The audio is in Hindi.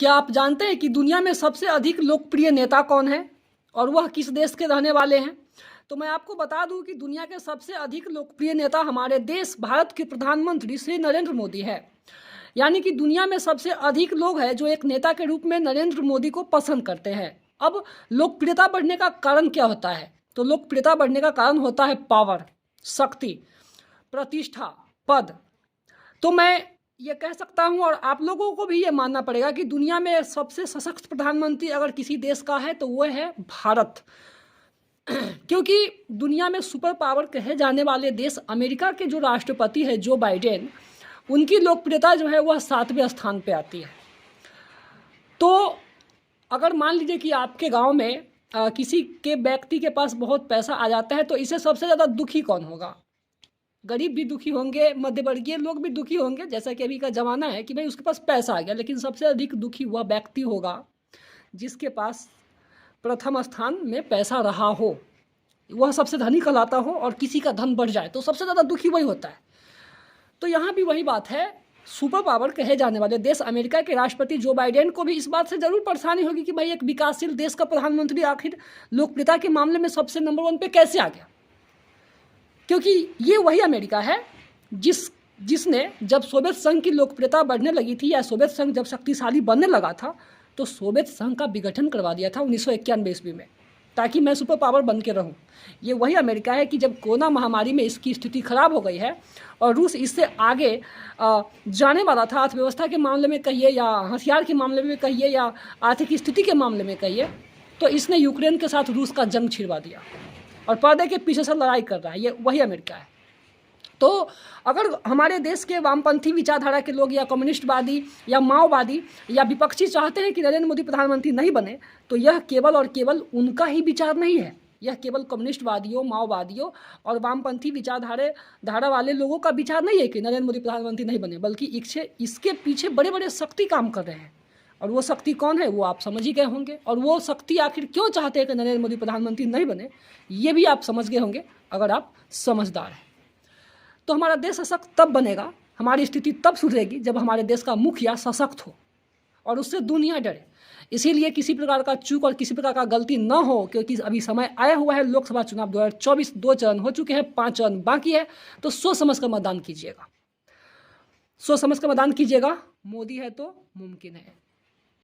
क्या आप जानते हैं कि दुनिया में सबसे अधिक लोकप्रिय नेता कौन है और वह किस देश के रहने वाले हैं? तो मैं आपको बता दूं कि दुनिया के सबसे अधिक लोकप्रिय नेता हमारे देश भारत के प्रधानमंत्री श्री नरेंद्र मोदी है। यानी कि दुनिया में सबसे अधिक लोग हैं जो एक नेता के रूप में नरेंद्र मोदी को पसंद करते हैं। अब लोकप्रियता बढ़ने का कारण क्या होता है? तो लोकप्रियता बढ़ने का कारण होता है पावर, शक्ति, प्रतिष्ठा, पद। तो मैं ये कह सकता हूँ और आप लोगों को भी ये मानना पड़ेगा कि दुनिया में सबसे सशक्त प्रधानमंत्री अगर किसी देश का है तो वो है भारत। क्योंकि दुनिया में सुपर पावर कहे जाने वाले देश अमेरिका के जो राष्ट्रपति है जो बाइडेन, उनकी लोकप्रियता जो है वह 7वें स्थान पे आती है। तो अगर मान लीजिए कि आपके गांव में किसी के व्यक्ति के पास बहुत पैसा आ जाता है तो इससे सबसे ज़्यादा दुखी कौन होगा? गरीब भी दुखी होंगे, मध्यवर्गीय लोग भी दुखी होंगे, जैसा कि अभी का ज़माना है कि भाई उसके पास पैसा आ गया। लेकिन सबसे अधिक दुखी वह व्यक्ति होगा जिसके पास प्रथम स्थान में पैसा रहा हो, वह सबसे धनी कहलाता हो और किसी का धन बढ़ जाए तो सबसे ज़्यादा दुखी वही होता है। तो यहाँ भी वही बात है, सुपर पावर कहे जाने वाले देश अमेरिका के राष्ट्रपति जो बाइडेन को भी इस बात से ज़रूर परेशानी होगी कि भाई एक विकासशील देश का प्रधानमंत्री आखिर लोकप्रियता के मामले में सबसे नंबर 1 पे कैसे आ गया। क्योंकि ये वही अमेरिका है जिसने जब सोवियत संघ की लोकप्रियता बढ़ने लगी थी या सोवियत संघ जब शक्तिशाली बनने लगा था तो सोवियत संघ का विघटन करवा दिया था 1991 ईस्वी में, ताकि मैं सुपर पावर बन के रहूं। ये वही अमेरिका है कि जब कोरोना महामारी में इसकी स्थिति खराब हो गई है और रूस इससे आगे जाने वाला था, अर्थव्यवस्था के मामले में कहिए या हथियार के मामले में कहिए या आर्थिक स्थिति के मामले में कहिए, तो इसने यूक्रेन के साथ रूस का जंग छिड़वा दिया और पर्दे के पीछे से लड़ाई कर रहा है। ये वही अमेरिका है। तो अगर हमारे देश के वामपंथी विचारधारा के लोग या कम्युनिस्टवादी या माओवादी या विपक्षी चाहते हैं कि नरेंद्र मोदी प्रधानमंत्री नहीं बने, तो यह केवल और केवल उनका ही विचार नहीं है। यह केवल कम्युनिस्टवादियों, माओवादियों और वामपंथी विचारधारा वाले लोगों का विचार नहीं है कि नरेंद्र मोदी प्रधानमंत्री नहीं बने, बल्कि इसके पीछे बड़े बड़े शक्ति काम कर रहे हैं। और वो शक्ति कौन है वो आप समझ ही गए होंगे। और वो शक्ति आखिर क्यों चाहते हैं कि नरेंद्र मोदी प्रधानमंत्री नहीं बने, ये भी आप समझ गए होंगे अगर आप समझदार हैं। तो हमारा देश सशक्त तब बनेगा, हमारी स्थिति तब सुधरेगी जब हमारे देश का मुखिया सशक्त हो और उससे दुनिया डरे। इसीलिए किसी प्रकार का चूक और किसी प्रकार का गलती न हो, क्योंकि अभी समय आया हुआ है लोकसभा चुनाव 2024, 2 चरण हो चुके हैं, 5 चरण बाकी है। तो सोच समझ कर मतदान कीजिएगा, सोच समझ कर मतदान कीजिएगा। मोदी है तो मुमकिन है।